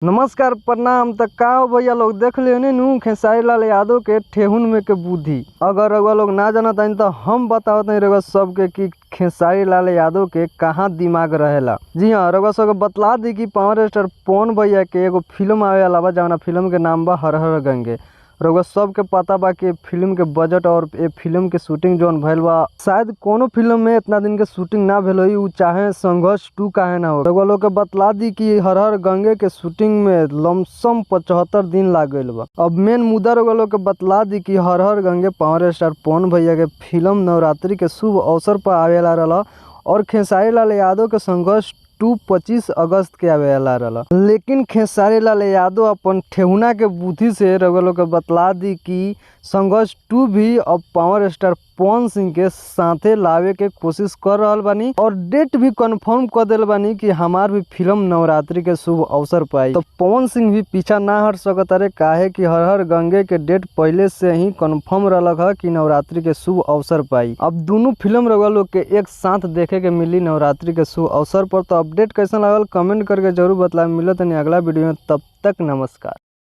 नमस्कार प्रणाम। त का हो भैया लोग देख लेने नु खेसारी लाल यादव के ठेहुन में के बुद्धि। अगर रउआ लोग ना जानत हन तो हम बतावत हई रउआ सबके कि खेसारी लाल यादव के कहाँ दिमाग रहेला। जी हाँ, रउआ सबके बतला दी कि पावर स्टार पवन भैया के एगो फिल्म आवे वाला बा जवना फिल्म के नाम बा हर हर गंगे। रउआ सबके पता बा कि फिल्म के बजट और ए फिल्म के शूटिंग जौन भइल बा शायद कोनो फिल्म में इतना दिन के शूटिंग ना भेल होई, उ चाहे संघर्ष 2 काहे ना हो। रउआ लोग के बतला दी कि हर हर गंगे के शूटिंग में लमसम 75 दिन लाग गइल बा। अब मेन मुद्दा रउआ लोग के बतला दी कि हर हर गंगे पावर स्टार पवन भैया के फिल्म नवरात्रि के शुभ अवसर पर आवेला रहल और खेसारी लाल यादव के संघर्ष 2 25 अगस्त के आवेला रहल। लेकिन खेसारी लाल यादव अपन ठेहुना के बुद्धि से रउआ लोग के बतला दी कि संघर्ष 2 भी अब पावर स्टार पवन सिंह के साथे लावे के कोशिश कर रहल बानी और डेट भी कंफर्म कर देल बानी कि हमार भी फिल्म नवरात्रि के शुभ अवसर पर आई। तो पवन सिंह भी पीछा ना हट सकत अरे, काहे कि हर हर गंगे के डेट पहले से ही कंफर्म रहलक ह कि नवरात्रि के शुभ अवसर पर आई। अब दोनों फिल्म रउआ लोग के एक साथ देखे के मिली नवरात्रि के शुभ अवसर पर। तो अपडेट कैसा लागल कमेंट करके जरूर बतलाए। मिलत नहीं अगला वीडियो में, तब तक नमस्कार।